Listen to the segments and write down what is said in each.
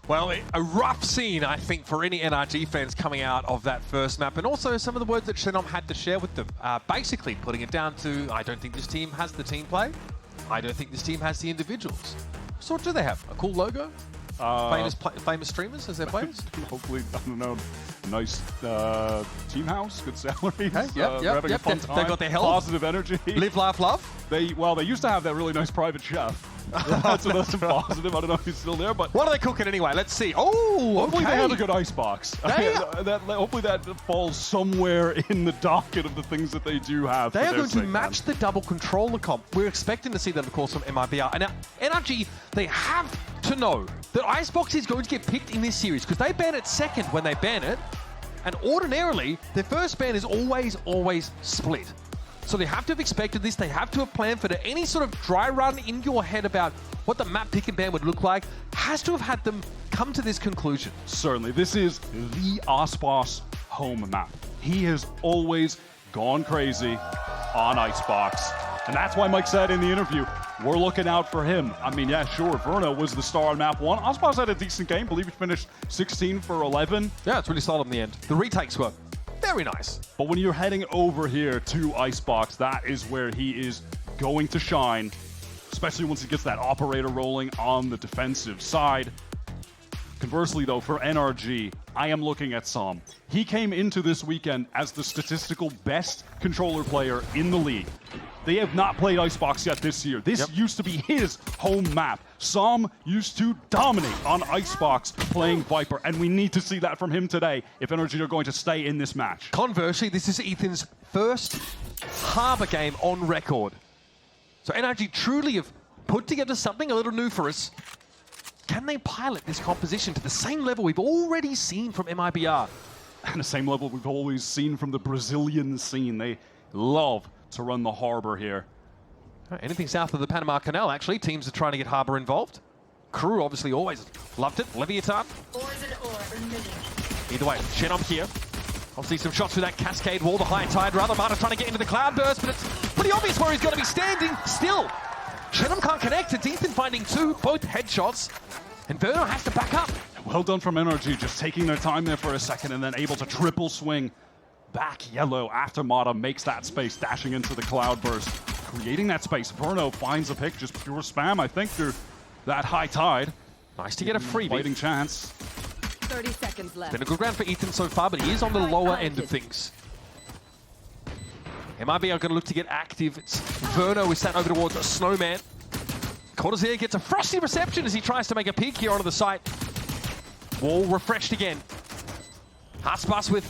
Well, a rough scene, I think, for any NRG fans coming out of that first map, and also some of the words that Shenom had to share with them. Basically, putting it down to, I don't think this team has the team play. I don't think this team has the individuals. So what do they have? A cool logo? Famous streamers as their players? Hopefully, I don't know, nice team house, good salaries. Hey, having a fun time. They've got their health. Positive energy. Live, laugh, love. They used to have that really nice private chef. So that's a positive. I don't know if he's still there, but what are they cooking anyway? Let's see. Oh, hopefully okay. they have a good icebox. Hopefully that falls somewhere in the docket of the things that they do have. They are going to match the double controller comp. We're expecting to see that, of course, from MIBR. And now, NRG, they have to know that Icebox is going to get picked in this series because they ban it second when they ban it. And ordinarily, their first ban is always split. So they have to have expected this, they have to have planned for it. Any sort of dry run in your head about what the map pick and ban would look like has to have had them come to this conclusion. Certainly, this is the Aspas home map. He has always gone crazy on Icebox. And that's why Mike said in the interview, we're looking out for him. I mean, yeah, sure, Verno was the star on map 1. Aspas had a decent game, I believe he finished 16 for 11. Yeah, it's really solid in the end. The retakes were very nice. But when you're heading over here to Icebox, that is where he is going to shine, especially once he gets that operator rolling on the defensive side. Conversely, though, for NRG, I am looking at Som. He came into this weekend as the statistical best controller player in the league. They have not played Icebox yet this year. This used to be his home map. Som used to dominate on Icebox playing Viper, and we need to see that from him today if NRG are going to stay in this match. Conversely, this is Ethan's first Harbor game on record. So NRG truly have put together something a little new for us. Can they pilot this composition to the same level we've already seen from MIBR? And the same level we've always seen from the Brazilian scene. They love to run the Harbor here. Anything south of the Panama Canal, actually. Teams are trying to get Harbor involved. Crew obviously always loved it. Leviathan. Either way, Shenom here. Obviously some shots through that cascade wall, the high tide. Rather, Marta's trying to get into the cloud burst, but it's pretty obvious where he's going to be standing. Still, Shenom can't connect. It's Ethan finding two, both headshots. And Verno has to back up. Well done from NRG, just taking their time there for a second and then able to triple swing back yellow after Mata makes that space, dashing into the cloud burst, creating that space. Verno finds a pick, just pure spam, I think, through that high tide. Nice to get a freebie. Fighting chance. 30 seconds left. Been a good round for Ethan so far, but he is on the lower end of things. MIB are going to look to get active. It's Verno is sat over towards a Snowman. Cortazir gets a frosty reception as he tries to make a peek here onto the site. Wall refreshed again. Aspas with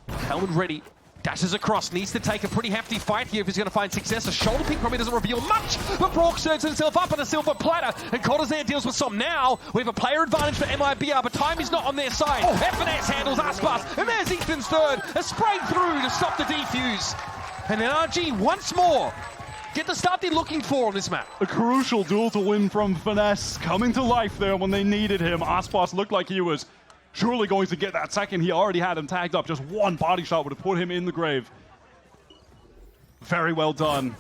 helmet ready. Dashes across, needs to take a pretty hefty fight here if he's going to find success. A shoulder pick probably doesn't reveal much, but Brock serves himself up on a silver platter, and Cortazir deals with some now. We have a player advantage for MIBR, but time is not on their side. FNS handles Aspas, and there's Ethan's third. A spray through to stop the defuse. And NRG once more get the start they're looking for on this map. A crucial duel to win from Finesse, coming to life there when they needed him. Aspas looked like he was surely going to get that second. He already had him tagged up. Just one body shot would have put him in the grave. Very well done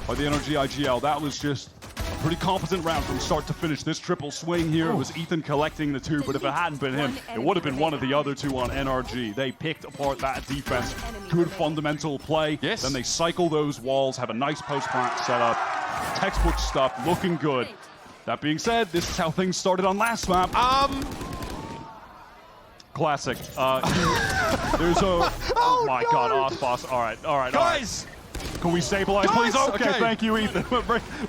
by the NRG IGL. That was just a pretty competent round from start to finish. This triple swing here was Ethan collecting the two, but if it hadn't been him, it would have been one of the other two on NRG. They picked apart that defense. Good fundamental play. Yes. Then they cycle those walls, have a nice post-plant setup. Textbook stuff, looking good. That being said, this is how things started on last map. Classic. There's a... Oh my God, Aspas. All right. Guys! Can we stabilize, please? Okay, thank you, Ethan.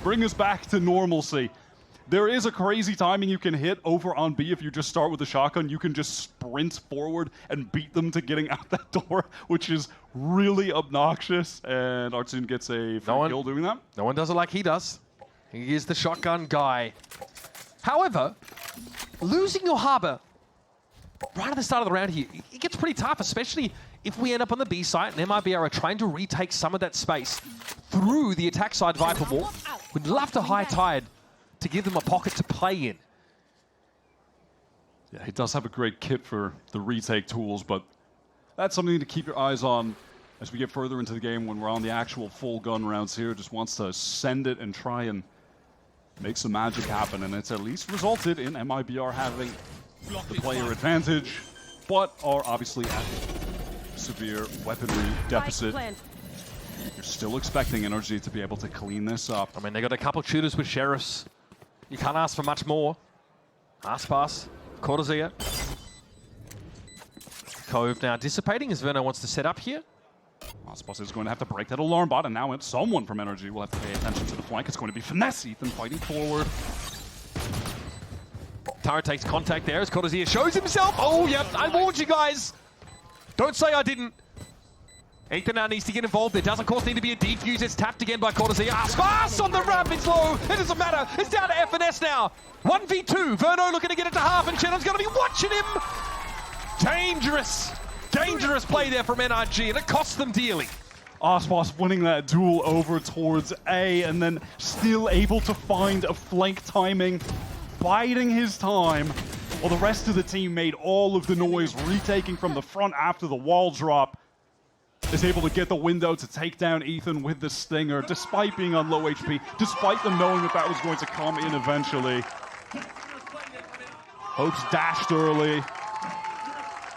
Bring us back to normalcy. There is a crazy timing you can hit over on B if you just start with the shotgun. You can just sprint forward and beat them to getting out that door, which is really obnoxious. And Artsun gets a free kill doing that. No one does it like he does. He is the shotgun guy. However, losing your Harbor right at the start of the round here, it gets pretty tough, especially if we end up on the B site and MIBR are trying to retake some of that space through the attack side Viper wall. We'd love to high tide to give them a pocket to play in. Yeah, he does have a great kit for the retake tools, but that's something to keep your eyes on as we get further into the game when we're on the actual full gun rounds here. Just wants to send it and try and make some magic happen, and it's at least resulted in MIBR having the player advantage, but are obviously at severe weaponry deficit. You're still expecting NRG to be able to clean this up. I mean, they got a couple shooters with sheriffs. You can't ask for much more. Aspas, Cortezia. Cove now dissipating as Verno wants to set up here. Aspas is going to have to break that alarm bot, and now someone from NRG will have to pay attention to the flank. It's going to be Finesse. Ethan fighting forward. Tara takes contact there as Cortezia shows himself. Oh, yep, I warned you guys. Don't say I didn't. Ethan now needs to get involved. There does, of course, need to be a defuse. It's tapped again by Cortezia. Aspas on the ramp. It's low. It doesn't matter. It's down to FNS now. 1v2. Verno looking to get it to half, and Shannon's going to be watching him. Dangerous. Dangerous play there from NRG, and it costs them dearly. Aspas winning that duel over towards A, and then still able to find a flank timing, biding his time, while the rest of the team made all of the noise, retaking from the front after the wall drop. Is able to get the window to take down Ethan with the stinger, despite being on low HP, despite them knowing that that was going to come in eventually. Hopes dashed early.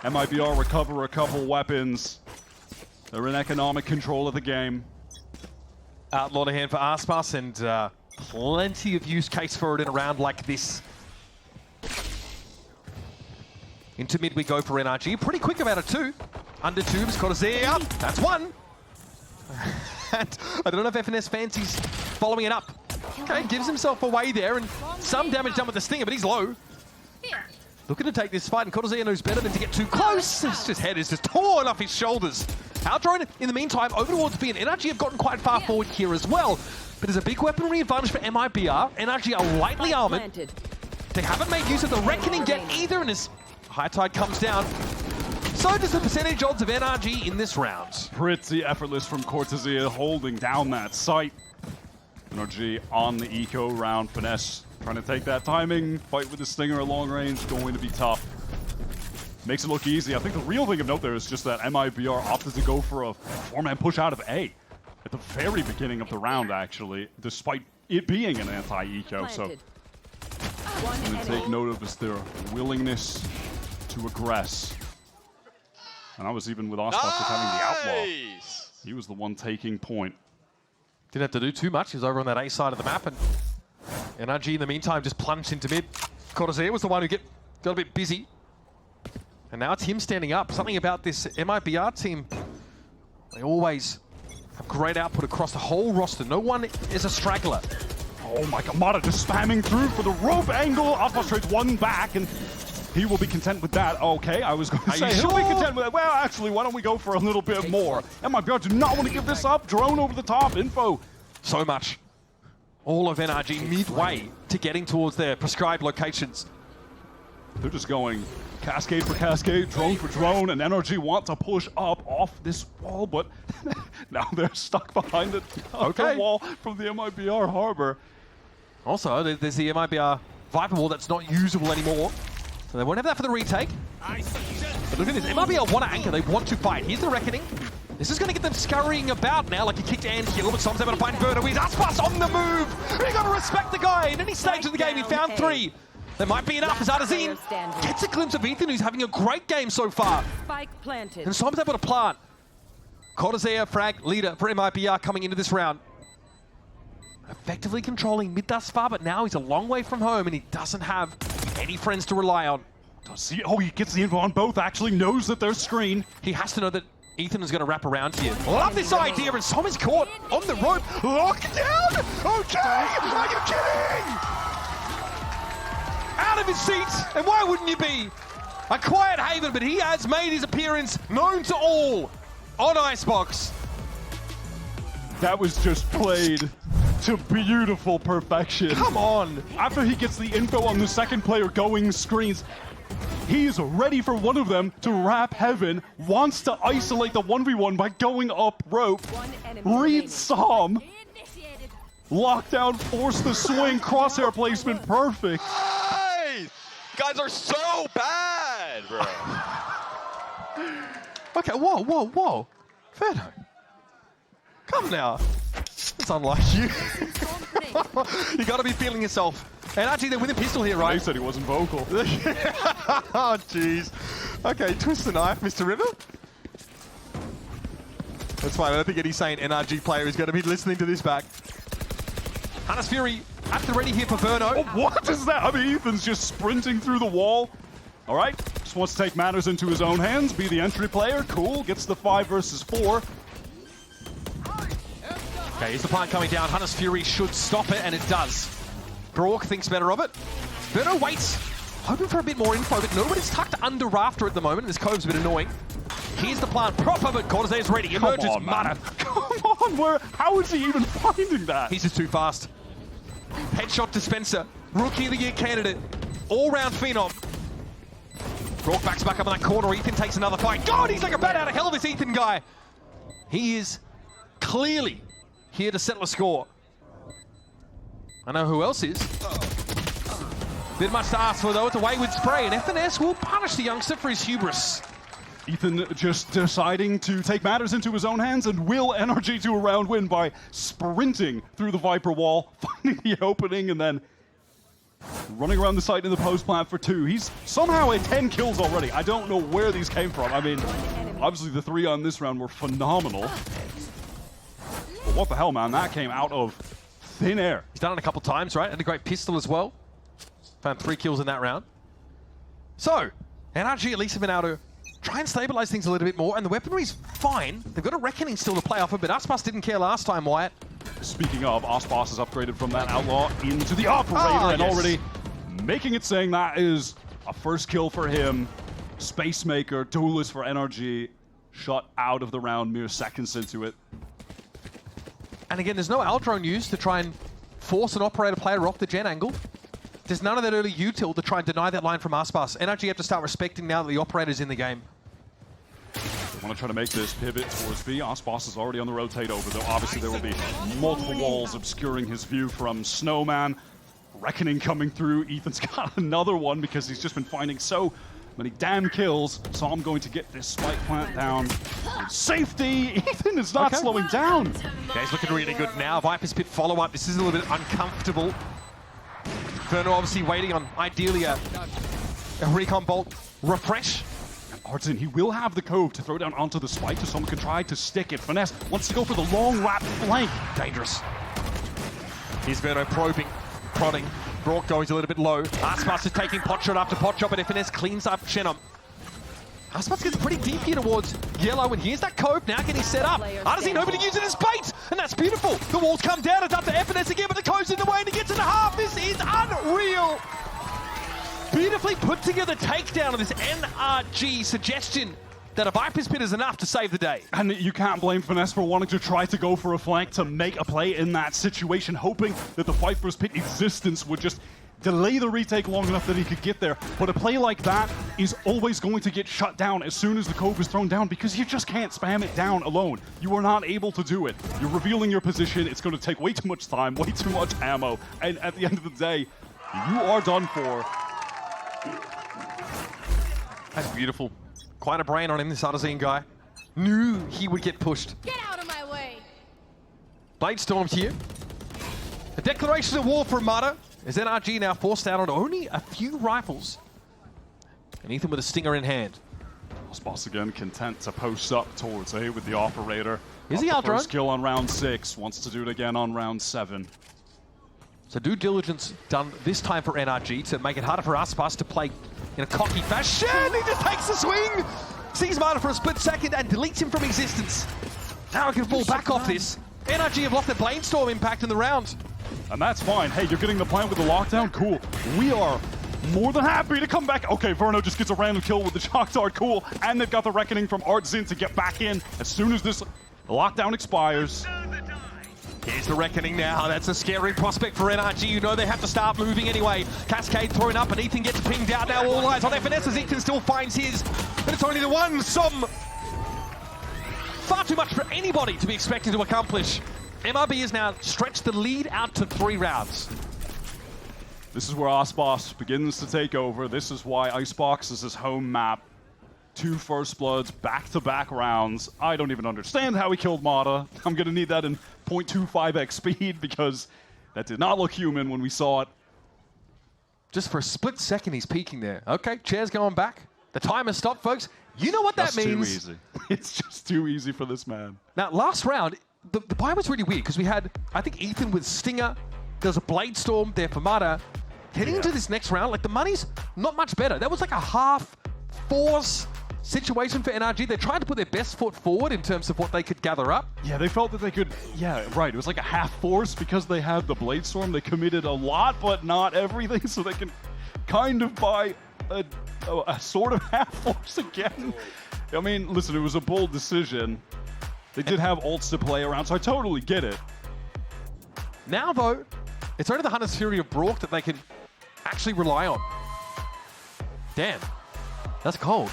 MIBR recover a couple weapons. They're in economic control of the game. Outlaw to hand for Aspas, and plenty of use case for it in a round like this. Into mid we go for NRG. Pretty quick about it too. Under tubes, Cortezia, that's one. And I don't know if FNS fancies following it up. Okay, gives himself away there, and some damage done with the stinger, but he's low. Looking to take this fight, and Cortezia knows better than to get too close. His head is just torn off his shoulders. Outdrawn in the meantime, over towards B, and NRG have gotten quite far forward here as well. But there's a big weaponry advantage for MIBR. NRG are lightly armored. They haven't made use of the Reckoning yet either, and as High Tide comes down, so does the percentage odds of NRG in this round. Pretty effortless from Cortezia holding down that site. NRG on the eco round. Finesse trying to take that timing. Fight with the stinger at long range, going to be tough. Makes it look easy. I think the real thing of note there is just that MIBR opted to go for a four-man push out of A at the very beginning of the round, actually, despite it being an anti-eco. So I'm going to take note of is their willingness to aggress. And I was even with Aspas just having the outlaw. He was the one taking point. Didn't have to do too much. He was over on that A side of the map, and NRG in the meantime just plunged into mid. Cortezia was the one who got a bit busy. And now it's him standing up. Something about this MIBR team, they always have great output across the whole roster. No one is a straggler. Oh my god, Mata just spamming through for the rope angle. Aspas trades one back, and he will be content with that. Okay, I was going to say, he'll be content with that. Well, actually, why don't we go for a little bit more? MIBR do not want to give this up. Drone over the top, info. So much. All of NRG midway to getting towards their prescribed locations. They're just going cascade for cascade, drone for drone, and NRG want to push up off this wall, but now they're stuck behind the wall from the MIBR harbor. Also, there's the MIBR Viper wall that's not usable anymore. So they won't have that for the retake. But look at this, MIBR want to anchor, they want to fight. Here's the Reckoning. This is going to get them scurrying about now like he kicked and kill, but Som's able to find Verno. He's Aspas on the move! You got to respect the guy. In any stage of the game, he found three. There might be enough as Adazine gets a glimpse of Ethan, who's having a great game so far. Spike planted. And Som's able to plant. Cortezia, frag, leader for MIBR coming into this round. Effectively controlling mid thus far, but now he's a long way from home and he doesn't have any friends to rely on. Does he? Oh, he gets the info on both, actually knows that there's screen. He has to know that Ethan is going to wrap around here. Love this idea, and Som is caught on the rope. Locked down! Okay! Are you kidding? Out of his seat, and why wouldn't you be? A quiet haven, but he has made his appearance known to all on Icebox. That was just played to beautiful perfection. Come on! After he gets the info on the second player going screens, he's ready for one of them to wrap heaven, wants to isolate the 1v1 by going up rope, reads Som, lockdown, force the swing, crosshair placement, perfect. Nice! Guys are so bad, bro. Okay, whoa. Verno. Come now. It's unlike you. You got to be feeling yourself. NRG, they're with a pistol here, right? They said he wasn't vocal. Oh, jeez. Okay, twist the knife, Mr. River. That's fine. I don't think any sane NRG player is going to be listening to this back. Hannes Fury at the ready here for Verno. Oh, what is that? I mean, Ethan's just sprinting through the wall. All right, just wants to take matters into his own hands, be the entry player. Cool, gets the 5 versus 4. Okay, here's the plant coming down. Hannes Fury should stop it, and it does. Brock thinks better of it. Verno waits, hoping for a bit more info, but nobody's tucked under rafter at the moment. This cove's a bit annoying. Here's the plant proper, but Cortez is ready. Emerges, Come on, man. Come on, how is he even finding that? He's just too fast. Headshot dispenser, Rookie of the Year candidate, all-round phenom. Brock backs back up in that corner. Ethan takes another fight. God, he's like a bat out of hell, this Ethan guy. He is clearly here to settle a score. I know who else is. Bit much to ask for, though. It's a wayward spray, and FNS will punish the youngster for his hubris. Ethan just deciding to take matters into his own hands and will NRG to a round win by sprinting through the Viper wall, finding the opening, and then running around the site in the post plant for 2. He's somehow at 10 kills already. I don't know where these came from. I mean, obviously the 3 on this round were phenomenal. But what the hell, man? That came out of thin air. He's done it a couple times, right? And a great pistol as well. Found 3 kills in that round. So, NRG at least have been able to try and stabilize things a little bit more, and the weaponry's fine. They've got a Reckoning still to play off of, but Aspas didn't care last time, Wyatt. Speaking of, Aspas is upgraded from that Outlaw into the Operator, and already making it, saying that is a first kill for him. Spacemaker, duelist for NRG, shot out of the round mere seconds into it. And again, there's no Aldrone used to try and force an Operator player off the gen angle. There's none of that early util to try and deny that line from Aspas. NRG have to start respecting now that the Operator's in the game. They want to try to make this pivot towards B. Aspas is already on the rotate over, though obviously there will be multiple walls obscuring his view from Snowman. Reckoning coming through. Ethan's got another one because he's just been finding so many damn kills. So I'm going to get this spike plant down. Safety! Ethan is not slowing down. Yeah, he's looking really good now. Viper's Pit follow-up. This is a little bit uncomfortable. Verno obviously waiting on, ideally, a recon bolt refresh. Artisan, he will have the cove to throw down onto the spike so someone can try to stick it. Finesse wants to go for the long wrap flank. Dangerous. Here's Verno probing, prodding. Brock goes a little bit low. Aspas is taking pot shot after pot shot, but FNS cleans up Shenum. Aspas gets pretty deep here towards yellow, and here's that cove now getting set up. Artisan nobody uses it as bait, and that's beautiful. The walls come down, it's up to FNS again, but the cove's in the way, and he gets in the half. This is unreal. Beautifully put together takedown of this NRG suggestion that a Viper's Pit is enough to save the day. And you can't blame Finesse for wanting to try to go for a flank to make a play in that situation, hoping that the Viper's Pit existence would just delay the retake long enough that he could get there. But a play like that is always going to get shut down as soon as the cove is thrown down because you just can't spam it down alone. You are not able to do it. You're revealing your position. It's going to take way too much time, way too much ammo. And at the end of the day, you are done for. That's beautiful. Quite a brain on him, this Artisan guy. Knew he would get pushed. Get out of my way! Blade Storm's here. A declaration of war for Armada. As NRG now forced out on only a few rifles. And Ethan with a stinger in hand. Aspas again content to post up towards A with the Operator. Is he outrun? First kill on round 6, wants to do it again on round 7. So due diligence done this time for NRG to make it harder for Aspas to play in a cocky fashion. He just takes the swing, sees Marta for a split second and deletes him from existence. Now he can fall back off this. NRG have lost their Blade Storm impact in the round. And that's fine. Hey, you're getting the plant with the lockdown? Cool. We are more than happy to come back. Okay, Verno just gets a random kill with the shock dart. Cool. And they've got the Reckoning from Artisan to get back in as soon as this lockdown expires. Here's the Reckoning now. That's a scary prospect for NRG. You know they have to start moving anyway. Cascade thrown up and Ethan gets pinged out. Now all eyes on FNS as Ethan still finds his. But it's only the one. Far too much for anybody to be expected to accomplish. MIB has now stretched the lead out to 3 rounds. This is where Aspas begins to take over. This is why Icebox is his home map. 2 First Bloods, back-to-back rounds. I don't even understand how he killed Mata. I'm going to need that in 0.25x speed because That did not look human when we saw it. Just for a split second, he's peeking there. Okay, chair's going back. The timer stopped, folks. You know what that means. Too easy. It's just too easy for this man. Now, last round, the buy was really weird because we had, I think, Ethan with Stinger. There was a Blade Storm there for Mata. Heading into this next round, like the money's not much better. That was like a half-force situation for NRG. They tried to put their best foot forward in terms of what they could gather up. Yeah, they felt that they could, yeah, right. It was like a half force because they had the Blade Storm. They committed a lot, but not everything, so they can kind of buy a sort of half force again. I mean, listen, it was a bold decision. They did have ults to play around, so I totally get it. Now, though, it's only the Hunter's Fury of Brook that they can actually rely on. Damn, that's cold.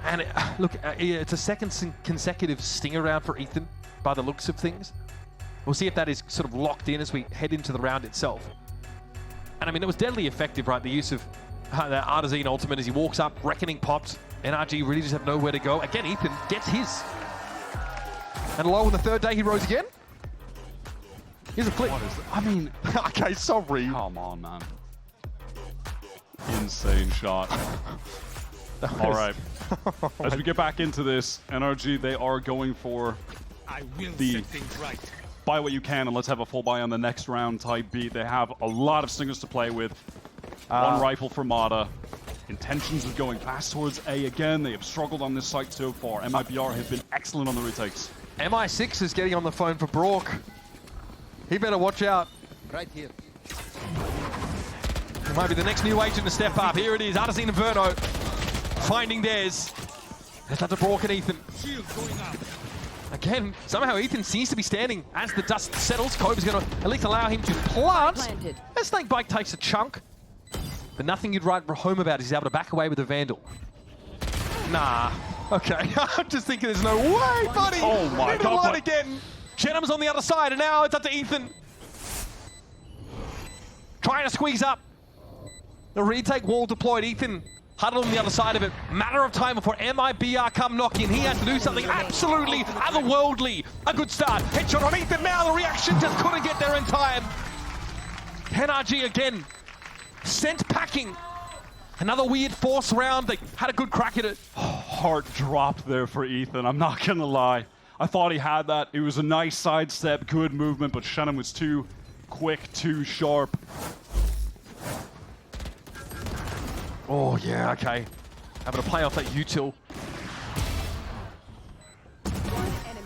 And look, it's a second consecutive Stinger round for Ethan by the looks of things. We'll see if that is sort of locked in as we head into the round itself. And I mean, it was deadly effective, right? The use of the Artazine ultimate as he walks up, Reckoning popped. NRG really just have nowhere to go. Again, Ethan gets his. And low on the third day, he rose again. Here's a flip. What is that? I mean, okay, sorry. Come on, man. Insane shot. All right. As we get back into this, NRG, they are going for the buy what you can and let's have a full buy on the next round type beat. They have a lot of stingers to play with. One rifle for Mata. Intentions of going fast towards A again. They have struggled on this site so far. MIBR have been excellent on the retakes. MI6 is getting on the phone for Brook. He better watch out. Right here. It might be the next new agent to step up. Here it is, Artazine and Verno finding theirs. There's that to Brook and Ethan. Again, somehow Ethan seems to be standing as the dust settles. Cove is going to at least allow him to plant. As Snakebite takes a chunk. But nothing you'd write home about is he's able to back away with a Vandal. Nah. Okay, I'm just thinking there's no way, buddy. Oh my God. Again. Chenham's on the other side, and now it's up to Ethan. Trying to squeeze up. The retake wall deployed. Ethan huddled on the other side of it. Matter of time before MIBR come knocking. He has to do something absolutely otherworldly. A good start. Headshot on Ethan now. The reaction just couldn't get there in time. NRG again. Sent packing. Another weird force round. They had a good crack at it. Heart dropped there for Ethan. I'm not going to lie. I thought he had that. It was a nice sidestep, good movement, but Shannon was too quick, too sharp. Oh, yeah, okay. Having to play off that util.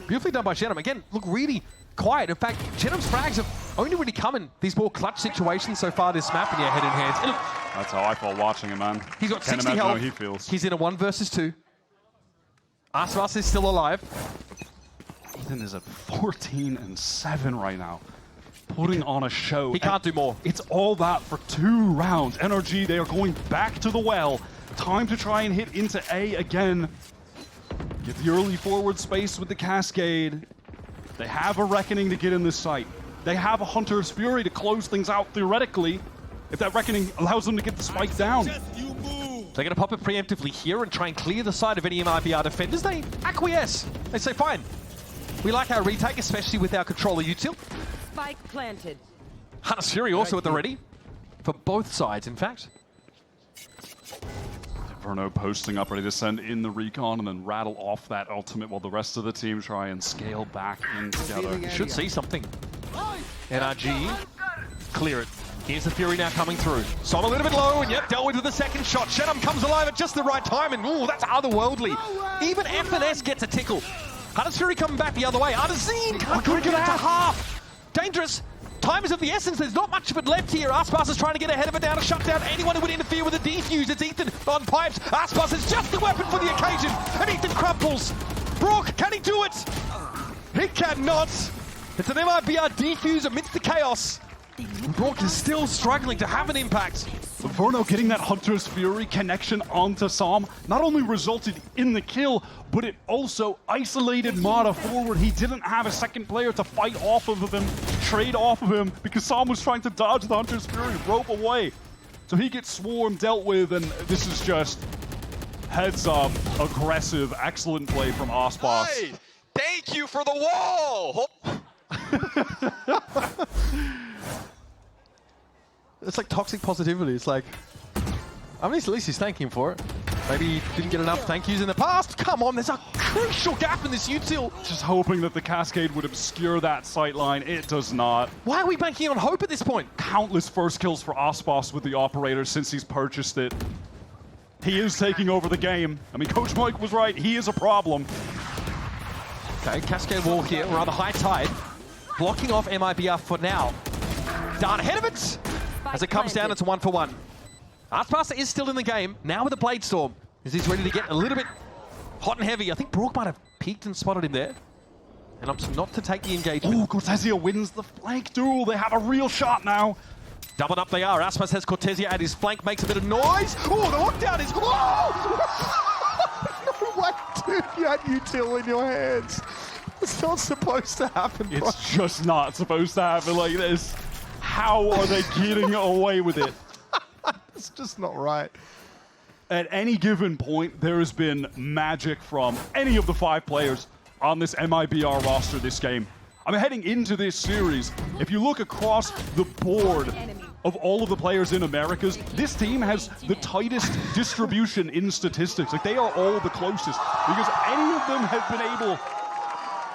Beautifully done by Shannon. Again, look really quiet. In fact, Shannon frags have only really come in these more clutch situations so far this map, and yeah, head in hands. And look, that's how I felt watching him, man. He's got Can't 60 imagine health. how he feels. He's in a 1 versus 2. Aspas is still alive. Ethan is at 14-7 right now. Putting on a show. He can't do more. It's all that for 2 rounds. NRG, they are going back to the well. Time to try and hit into A again. Get the early forward space with the Cascade. They have a Reckoning to get in this site. They have a Hunter's Fury to close things out theoretically, if that Reckoning allows them to get the spike down. They're going to pop it preemptively here and try and clear the side of any MIBR defenders. They acquiesce. They say, fine. We like our retake, especially with our controller util. Spike planted. Hunter's Fury also at the ready. For both sides, in fact. Verno posting up, ready to send in the recon and then rattle off that ultimate while the rest of the team try and scale back in together. Should see something. NRG, clear it. Here's the Fury now coming through. Son a little bit low, and yep, dealt with the second shot. Shenham comes alive at just the right time, and ooh, that's otherworldly. Even F&S gets a tickle. Hunter's Fury coming back the other way. Artazine can't get it to half. Dangerous. Time is of the essence. There's not much of it left here. Aspas is trying to get ahead of it now to shut down anyone who would interfere with the defuse. It's Ethan on pipes. Aspas is just the weapon for the occasion, and Ethan crumples. Brook, can he do it? He cannot. It's an MIBR defuse amidst the chaos. Brook is still struggling to have an impact. Verno getting that Hunter's Fury connection onto Sam not only resulted in the kill, but it also isolated Mata forward. He didn't have a second player to fight off of him, trade off of him, because Sam was trying to dodge the Hunter's Fury, rope away. So he gets swarm dealt with, and this is just heads up, aggressive, excellent play from Aspas. Hey, thank you for the wall. It's like toxic positivity. It's like, I mean, at least he's thanking him for it. Maybe he didn't get enough thank yous in the past. Come on, there's a crucial gap in this util. Just hoping that the Cascade would obscure that sight line. It does not. Why are we banking on hope at this point? Countless first kills for Aspas with the operator since he's purchased it. He is taking over the game. I mean, Coach Mike was right. He is a problem. Okay, Cascade wall here, rather high tide. Blocking off MIBR for now. Dart ahead of it. As it comes down, it's a 1-for-1. Aspas is still in the game, now with a Blade Storm, as he's ready to get a little bit hot and heavy. I think Brook might have peeked and spotted him there. And opts not to take the engagement. Oh, Cortesia wins the flank duel. They have a real shot now. Doubled up they are. Aspas has Cortesia at his flank, makes a bit of noise. Oh, the lockdown is... Oh! No way, dude. You had util in your hands. It's not supposed to happen, bro. It's just not supposed to happen like this. How are they getting away with it? It's just not right. At any given point, there has been magic from any of the 5 players on this MIBR roster this game. I'm heading into this series. If you look across the board of all of the players in Americas, this team has the tightest distribution in statistics. Like, they are all the closest because any of them have been able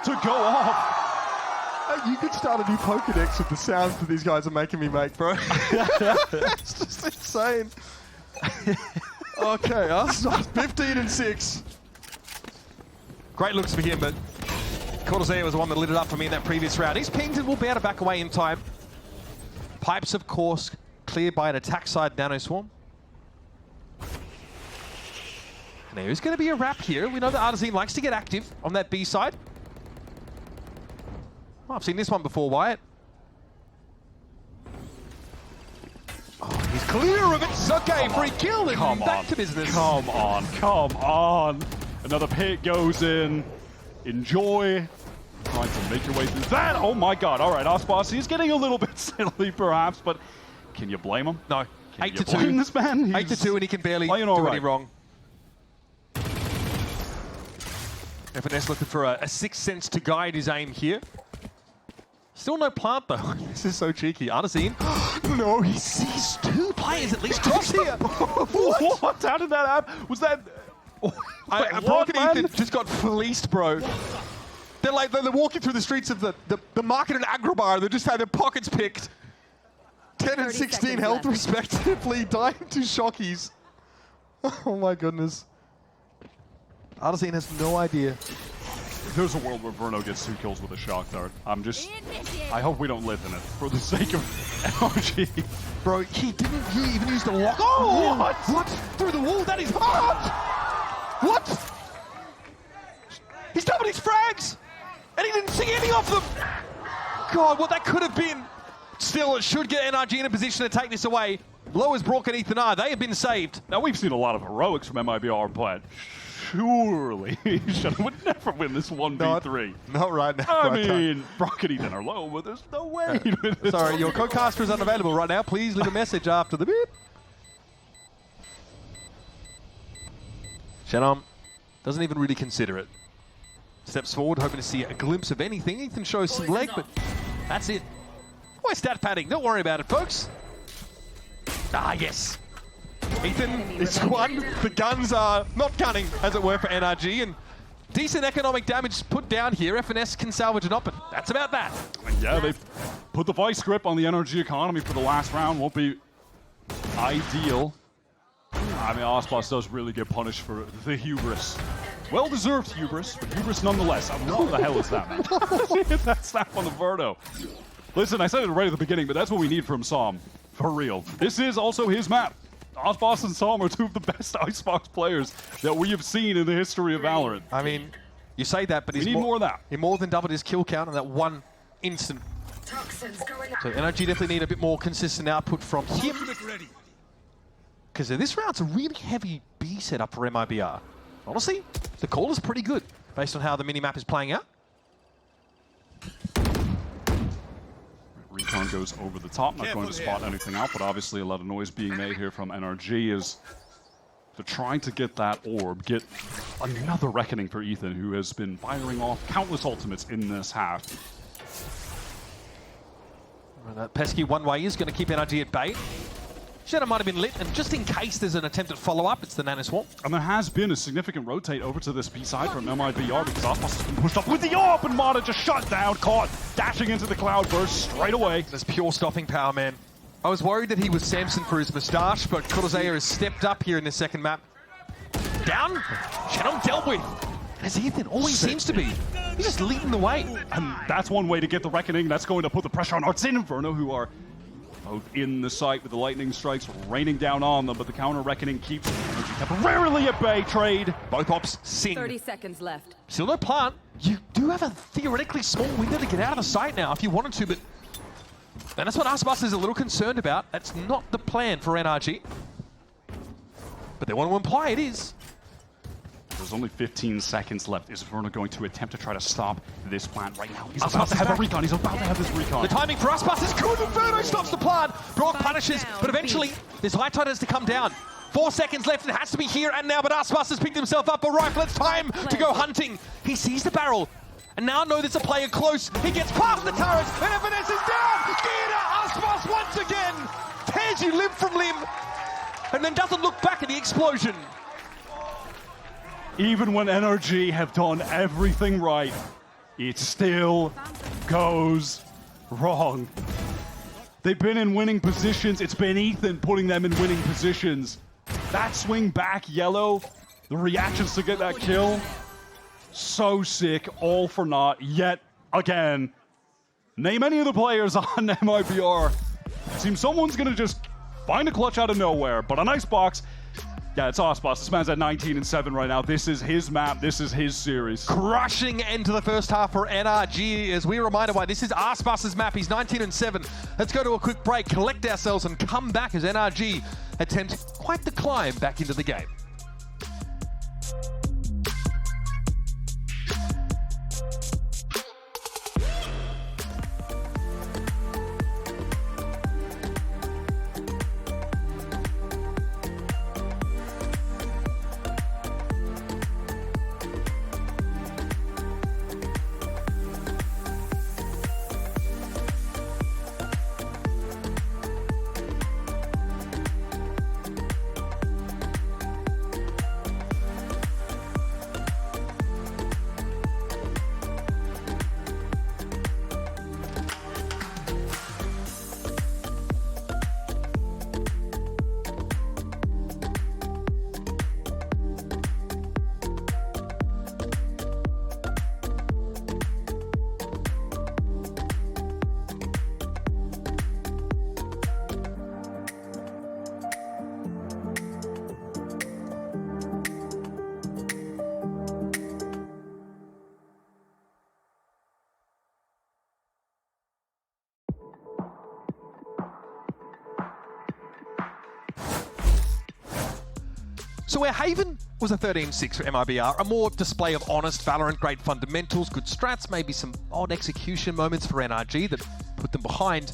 to go off. You could start a new Pokedex with the sounds that these guys are making me make, bro. It's just insane. Okay, Aspas 15-6. Great looks for him, but Cortezia was the one that lit it up for me in that previous round. He's pinged and will be able to back away in time. Pipes, of course, cleared by an attack side Nano Swarm. And there's going to be a wrap here. We know that Artazine likes to get active on that B side. Oh, I've seen this one before, Wyatt. Oh, he's clear of it. It's okay, free kill. And back to business. Come on, come on. Another pit goes in. Enjoy. Trying to make your way through that. Oh my god. All right, Aspas, he's getting a little bit silly perhaps, but can you blame him? No. Can 8 you to 2. blame this man? 8 to 2, and he can barely playing do all any right. wrong. FNS looking for a 6th sense to guide his aim here. Still no plant though. This is so cheeky. Artazine. No, he sees 2 players at least cross here. What? How did that happen? Was that... Broken Ethan just got fleeced, bro. They're like, they're walking through the streets of the market in Agrabah. They just had their pockets picked. 10 and 16 health respectively, dying to shockies. Oh my goodness. Artazine has no idea. If there's a world where Verno gets 2 kills with a shock dart, I hope we don't live in it for the sake of NRG. Bro, he didn't even use the lock. Oh, what? Through the wall, that is hard. What? He's doubled his frags, and he didn't see any of them. God, what that could have been. Still, it should get NRG in a position to take this away. Low as Brook and Ethan are. They have been saved. Now, we've seen a lot of heroics from MIBR, but surely Shadow would never win this 1v3. Not right now. I mean, Brock and Ethan are low, but there's no way. Sorry, your co-caster is unavailable right now. Please leave a message after the beep. Shannon doesn't even really consider it. Steps forward, hoping to see a glimpse of anything. Ethan shows some leg, but that's it. Why stat padding? Don't worry about it, folks. Ah, yes. Ethan is one. The guns are not gunning, as it were, for NRG, and decent economic damage put down here. FNS can salvage it up, but that's about that. Yeah, they've put the vice grip on the NRG economy for the last round. Won't be ideal. I mean, Aspas does really get punished for the hubris. Well-deserved hubris, but hubris nonetheless. I mean, what the hell is that, man? That snap on the Verno. Listen, I said it right at the beginning, but that's what we need from Psalm. For real. This is also his map. Aspas and Psalm are 2 of the best Icebox players that we have seen in the history of Valorant. I mean, you say that, but we need more of that. He more than doubled his kill count in that one instant. So NRG definitely need a bit more consistent output from him. Because this round's a really heavy B setup for MIBR. Honestly, the call is pretty good based on how the minimap is playing out. Recon goes over the top, not going to spot anything out, but obviously a lot of noise being made here from NRG is they're trying to get that orb, get another reckoning for Ethan, who has been firing off countless ultimates in this half. That pesky one-way is going to keep NRG at bay. Shadow might have been lit, and just in case there's an attempt at follow-up, it's the Nanoswarm. And there has been a significant rotate over to this B side from MIBR because Aspas has been pushed up with the AWP, and Mata just shut down, caught, dashing into the Cloudburst straight away. There's pure stopping power, man. I was worried that he was Samson for his moustache, but Corozea has stepped up here in this second map. Down, Shadow dealt with. As Ethan always seems to be. He's just leading the way. And that's one way to get the Reckoning. That's going to put the pressure on Arts and Inferno, who are both in the site with the lightning strikes raining down on them, but the counter Reckoning keeps temporarily at bay. Trade. Both ops sing. 30 seconds left. Still no plant. You do have a theoretically small window to get out of the site now if you wanted to, but and that's what Aspas is a little concerned about. That's not the plan for NRG. But they want to imply it is. There's only 15 seconds left. Is Inferno going to attempt to try to stop this plant right now? He's about to have a recon. He's about to have this recon. The timing for Aspas is good. Inferno stops the plant. Brock punishes, but eventually this high tide has to come down. 4 seconds left. It has to be here and now, but Aspas has picked himself up a rifle. It's time to go hunting. He sees the barrel. And now know there's a player close. He gets past the turrets, and Evanes is down! Gina Aspas once again tears you limb from limb, and then doesn't look back at the explosion. Even when NRG have done everything right, it still goes wrong. They've been in winning positions. It's been Ethan putting them in winning positions. That swing back yellow, the reactions to get that kill, so sick, all for naught, yet again. Name any of the players on MIBR. Seems someone's gonna just find a clutch out of nowhere, but on Icebox, yeah, it's Aspas. This man's at 19-7 right now. This is his map. This is his series. Crushing end to the first half for NRG as we reminded why this is Aspas's map. He's 19-7. Let's go to a quick break, collect ourselves, and come back as NRG attempt quite the climb back into the game. So where Haven was a 13-6 for MIBR, a more display of honest Valorant, great fundamentals, good strats, maybe some odd execution moments for NRG that put them behind.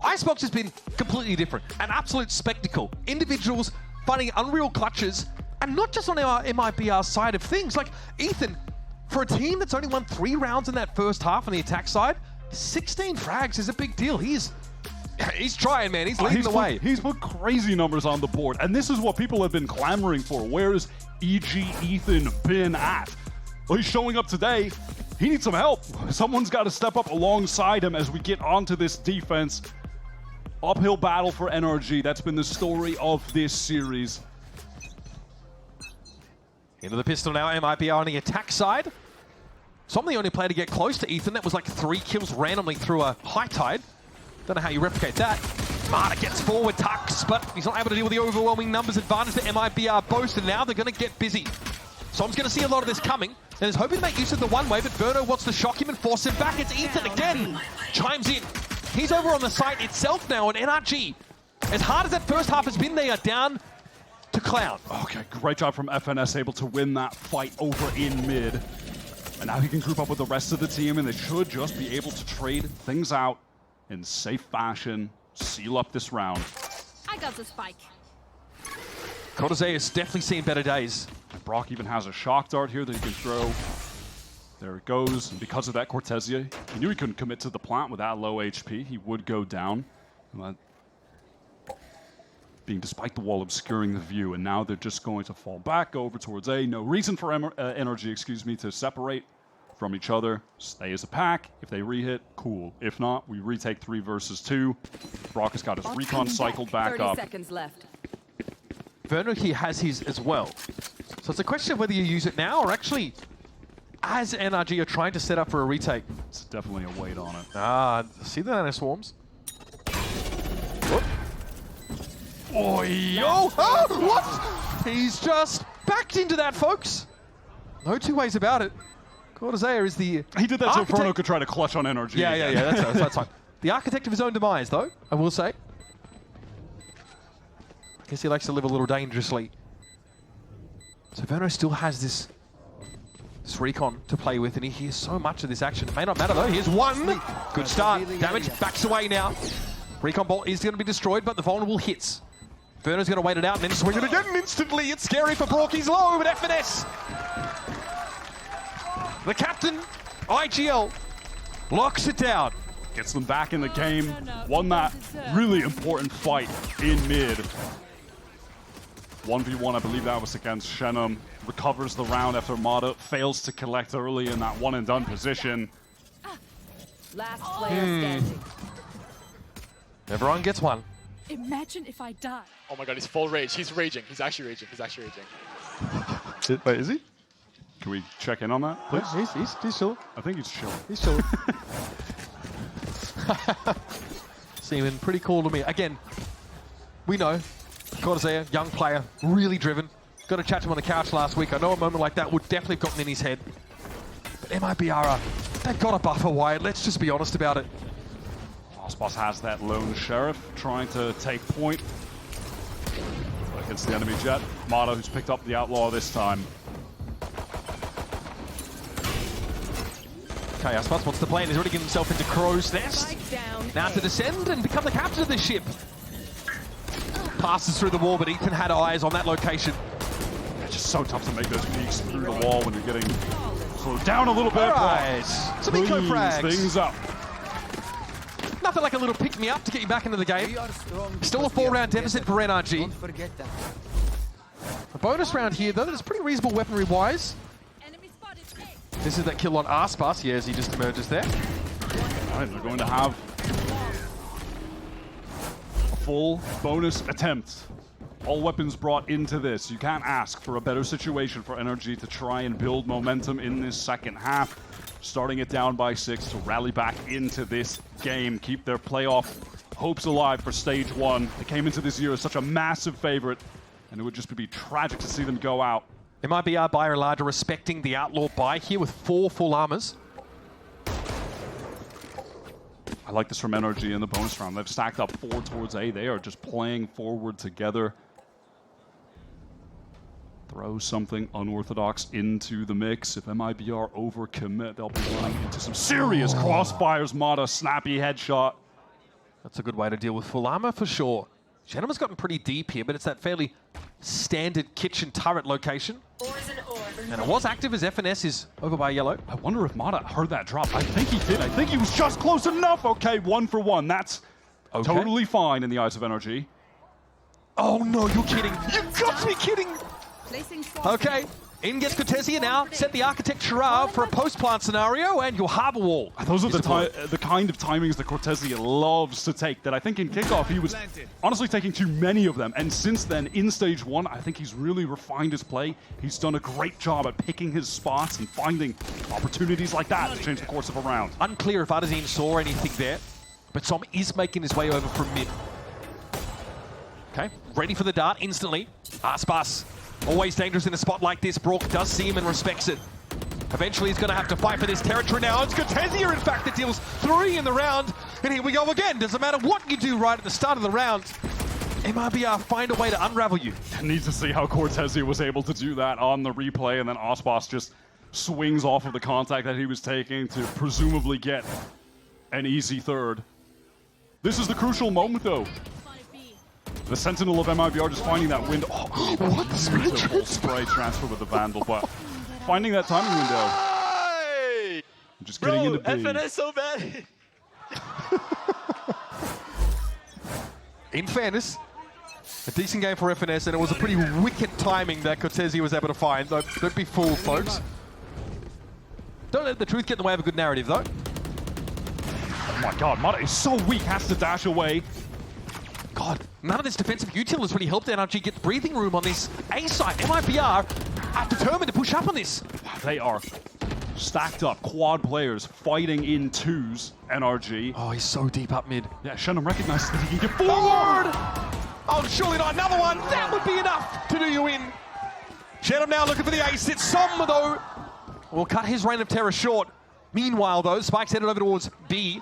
Icebox has been completely different, an absolute spectacle. Individuals finding unreal clutches, and not just on our MIBR side of things. Like Ethan, for a team that's only won 3 rounds in that first half on the attack side, 16 frags is a big deal. He's trying, man. He's leading the way. He's put crazy numbers on the board, and this is what people have been clamoring for. Where has EG Ethan been at? Well, he's showing up today. He needs some help. Someone's got to step up alongside him as we get onto this defense. Uphill battle for NRG. That's been the story of this series. Into the pistol now, MIBR on the attack side. So I'm the only player to get close to Ethan. That was like 3 kills randomly through a high tide. Don't know how you replicate that. Mata gets forward, tucks, but he's not able to deal with the overwhelming numbers advantage that MIBR boast, and now they're going to get busy. So I'm going to see a lot of this coming, and is hoping to make use of the one-way, but Verno wants to shock him and force him back. It's Ethan again. Chimes in. He's over on the site itself now, and NRG, as hard as that first half has been, they are down to Clown. Okay, great job from FNS, able to win that fight over in mid. And now he can group up with the rest of the team, and they should just be able to trade things out in safe fashion, seal up this round. I got the spike. Corozea has definitely seen better days. And Brock even has a shock dart here that he can throw There it goes. And because of that, Cortesia, he knew he couldn't commit to the plant with that low HP. He would go down. Being despite the wall obscuring the view, and now they're just going to fall back, go over towards A. No reason for NRG, excuse me, to separate from each other. Stay as a pack. If they re-hit, cool. If not, we retake 3 versus 2. Brock has got his recon cycled back 30 up. seconds left. Verno here has his as well. So it's a question of whether you use it now or actually as NRG are trying to set up for a retake. It's definitely a weight on it. Ah, see the nano swarms? Whoop. Oh, yo! Oh, what? He's just backed into that, folks. No two ways about it. Cortezea is the He did that architect. so Verno could try to clutch on NRG. Yeah, that's fine. The architect of his own demise, though, I will say. I guess he likes to live a little dangerously. So Verno still has this recon to play with, and he hears so much of this action. It may not matter, though. Here's one. Good start. Damage backs away now. Recon bolt is going to be destroyed, but the vulnerable hits. Verno's going to wait it out and then swing it again instantly. It's scary for Brock. He's low, but FNS. The captain, IGL, locks it down. Gets them back in the game. Won that really important fight in mid. 1v1, I believe that was against Shenum. Recovers the round after Mata fails to collect early in that one and done position. Last player standing. Everyone gets one. Imagine if I die. Oh my god, he's full rage. He's raging. He's actually raging. He's actually raging. Wait, is he? Can we check in on that, please? Yeah, he's chill. I think he's chilling. He's chill. Seeming pretty cool to me. Again, we know Cortezea, young player, really driven. Got to chat to him on the couch last week. I know a moment like that would definitely have gotten in his head. But MIBR, they've got a buffer wide. Let's just be honest about it. Aspas has that lone sheriff trying to take point against the enemy jet. Mata, who's picked up the outlaw this time. Okay, Aspas wants to play and he's already getting himself into Crow's Nest. Strike down. Now to descend and become the captain of the ship. Passes through the wall, but Ethan had eyes on that location. It's just so tough to make those peeks through the wall when you're getting slowed down a little bit. All right, some eco Cleans frags. things up. Nothing like a little pick-me-up to get you back into the game. Still a 4-round deficit for NRG. Don't forget that. A bonus round here, though, that's pretty reasonable weaponry-wise. Enemy spotted. This is that kill on Aspas, yeah, as he just emerges there. All right, they're going to have a full bonus attempt. All weapons brought into this. You can't ask for a better situation for NRG to try and build momentum in this second half. Starting it down by 6 to rally back into this game, keep their playoff hopes alive for stage 1. They came into this year as such a massive favorite, and it would just be tragic to see them go out. MIBR by and large are respecting the outlaw buy here with 4 full armors. I like this from NRG in the bonus round. They've stacked up 4 towards A. They are just playing forward together. Throw something unorthodox into the mix. If MIBR overcommit, they'll be running into some serious crossfires. Mata, snappy headshot. That's a good way to deal with full armor for sure. Gentleman's gotten pretty deep here, but it's that fairly standard kitchen turret location. And it was active as FNS is over by yellow. I wonder if Mata heard that drop. I think he did. I think he was just close enough. Okay, 1 for 1. That's totally fine in the eyes of NRG. Oh no, you're kidding. You've got to be kidding. Placing Okay, in gets Cortezea now. Set the architecture up for a post-plant scenario and your harbor wall. Those are is deployed. the kind of timings that Cortezea loves to take. That I think in Kickoff he was honestly taking too many of them. And since then, in stage 1, I think he's really refined his play. He's done a great job at picking his spots and finding opportunities like that to change the course of a round. Unclear if Adazine saw anything there, but Som is making his way over from mid. Okay, ready for the dart instantly. Aspas, always dangerous in a spot like this. Brock does see him and respects it. Eventually he's going to have to fight for this territory now. It's Cortezea, in fact, that deals 3 in the round. And here we go again. Doesn't matter what you do right at the start of the round. MIBR find a way to unravel you. I need to see how Cortezea was able to do that on the replay, and then Aspas just swings off of the contact that he was taking to presumably get an easy third. This is the crucial moment, though. The Sentinel of MIBR just finding that window. Oh, what? Beautiful spray transfer with the Vandal, but finding that timing window. Just getting into B. FNS so bad. In fairness, a decent game for FNS, and it was a pretty wicked timing that Cortesi was able to find. Don't be fooled, folks. Don't let the truth get in the way of a good narrative, though. Oh my god, Mata is so weak, has to dash away. God, none of this defensive util has really helped NRG get breathing room on this A side. MIBR are determined to push up on this. They are stacked up, quad players fighting in twos, NRG. Oh, he's so deep up mid. Yeah, Shenum recognizes that he can get forward! Oh, surely not another one. That would be enough to do you in. Shenum now looking for the ace. It's Som, though, will cut his reign of terror short. Meanwhile, though, Spike's headed over towards B.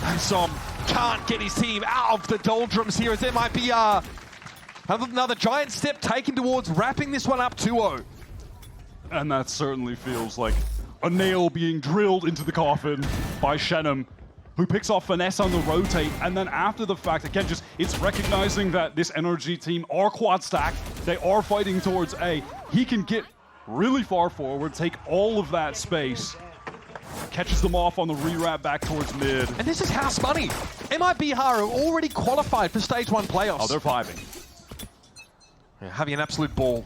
And Som can't get his team out of the doldrums here as MIBR. Another giant step taken towards wrapping this one up 2-0. And that certainly feels like a nail being drilled into the coffin by Shenum, who picks off Finesse on the rotate, and then after the fact, again, just it's recognizing that this NRG team are quad stacked, they are fighting towards A. He can get really far forward, take all of that space, catches them off on the rewrap back towards mid. And this is house money. MIBR are already qualified for Stage 1 playoffs. Oh, they're vibing. Yeah, having an absolute ball.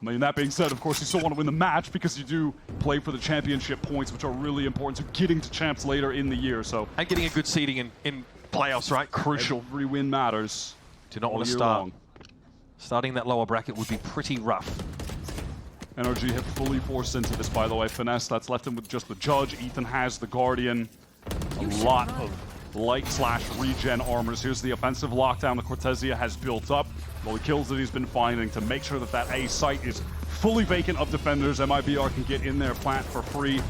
I mean, that being said, of course, you still want to win the match because you do play for the championship points, which are really important to getting to champs later in the year. So, and getting a good seeding in playoffs, right? Crucial. Every win matters. Do not want to start. Starting that lower bracket would be pretty rough. NRG have fully forced into this, by the way. Finesse, that's left him with just the Judge. Ethan has the Guardian. A lot of light/regen armors. Here's the offensive lockdown that Cortesia has built up. Well, the kills that he's been finding to make sure that that A site is fully vacant of defenders. MIBR can get in there, plant for free.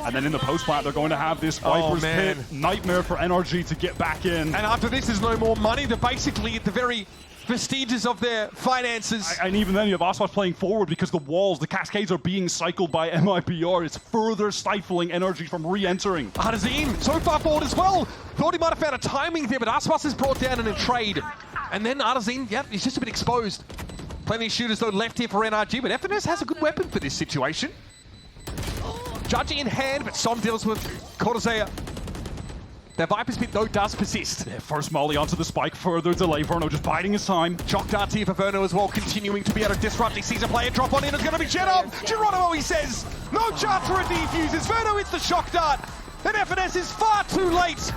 And then in the post plant, they're going to have this Viper's Pit nightmare for NRG to get back in. And after this, there's no more money. They're basically at the very vestiges of their finances. And even then, you have Aspas playing forward because the walls, the cascades are being cycled by MIBR. It's further stifling NRG from re-entering. Arzim, so far forward as well. Thought he might have found a timing there, but Aspas is brought down in a trade. And then Arzim, yeah, he's just a bit exposed. Plenty of shooters, though, left here for NRG, but FNS has a good weapon for this situation. Judge in hand, but Som deals with Cortezea. Their Viper's Pit, though, does persist. Yeah, first molly onto the spike, further delay. Verno just biding his time. Shock darts here for Verno as well, continuing to be able to disrupt. He sees a player drop on in. It's going to be Genom. Geronimo, he says. No chance for a defuse. Verno hits the shock dart. And FNS is far too late.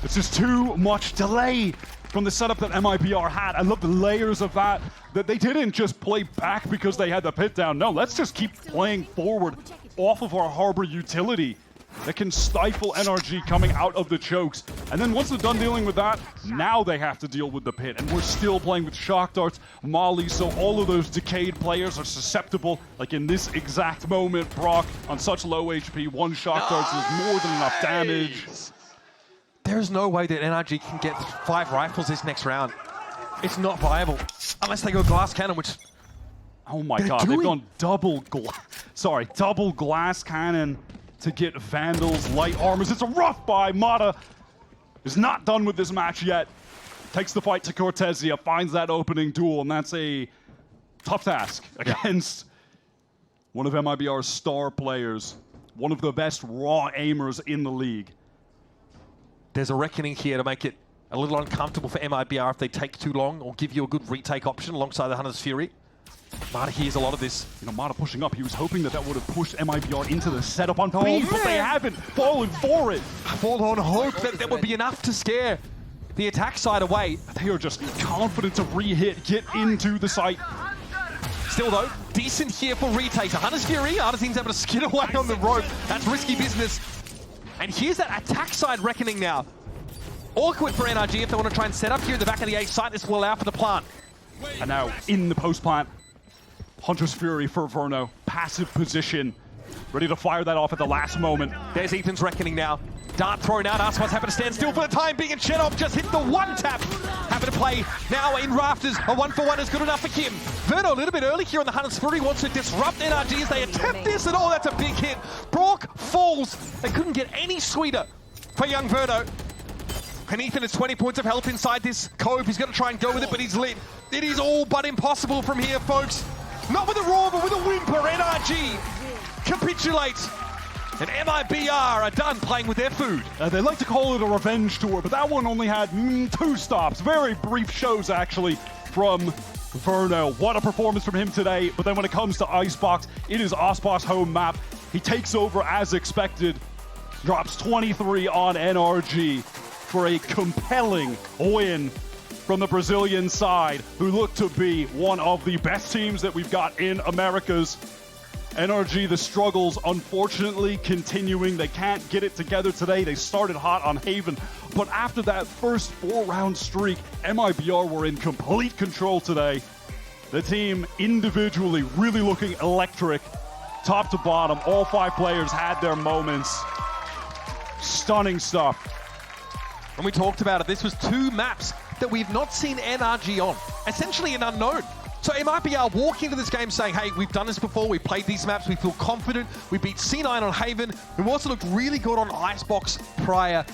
It's just too much delay from the setup that MIBR had. I love the layers of that they didn't just play back because they had the pit down. No, let's just keep playing forward off of our harbor utility that can stifle NRG coming out of the chokes. And then once they're done dealing with that, now they have to deal with the pit. And we're still playing with shock darts, molly, so all of those decayed players are susceptible. Like in this exact moment, Brock, on such low HP, one shock darts is more than enough damage. There's no way that NRG can get 5 rifles this next round. It's not viable. Unless they go glass cannon, which... Oh my god, they've gone double glass cannon to get Vandals, light armors. It's a rough buy. Mata is not done with this match yet. Takes the fight to Cortesia, finds that opening duel, and that's a tough task against one of MIBR's star players, one of the best raw aimers in the league. There's a reckoning here to make it a little uncomfortable for MIBR if they take too long or give you a good retake option alongside the Hunter's Fury. Mata hears a lot of this. You know, Mata pushing up, he was hoping that would have pushed MIBR into the setup on B, but they haven't fallen for it. Forlorn hope that there would be enough to scare the attack side away. They are just confident to re-hit, get into the site. Still though, decent here for retakes. A Hunter's Fury, Artisan's able to skid away on the rope. That's risky business. And here's that attack side reckoning now. Awkward for NRG if they want to try and set up here in the back of the A site. This will allow for the plant. And now in the post plant, Hunter's Fury for Verno, passive position, ready to fire that off at the last moment. There's Ethan's reckoning now. Dart thrown out, Aspas happen to stand still for the time being, and Shenov just hit the one tap. Happen to play now in rafters. A 1-for-1 is good enough for Kim. Verno a little bit early here on the Hunter's Fury, wants to disrupt NRG as they attempt this, and oh, that's a big hit. Brock falls. They couldn't get any sweeter for young Verno. And Ethan has 20 points of health inside this cove. He's going to try and go with it, but he's lit. It is all but impossible from here, folks. Not with a roar, but with a whimper. NRG capitulates. And MIBR are done playing with their food. They like to call it a revenge tour, but that one only had 2 stops. Very brief shows, actually, from Verno. What a performance from him today. But then when it comes to Icebox, it is Aspas' home map. He takes over as expected, drops 23 on NRG for a compelling win from the Brazilian side, who look to be one of the best teams that we've got in Americas. NRG, the struggles unfortunately continuing. They can't get it together today. They started hot on Haven, but after that first 4-round streak, MIBR were in complete control today. The team individually really looking electric, top to bottom. All 5 players had their moments. Stunning stuff. And we talked about it. This was 2 maps that we've not seen NRG on. Essentially an unknown. So MIBR walk into this game saying, hey, we've done this before, we've played these maps, we feel confident, we beat C9 on Haven, we've also looked really good on Icebox prior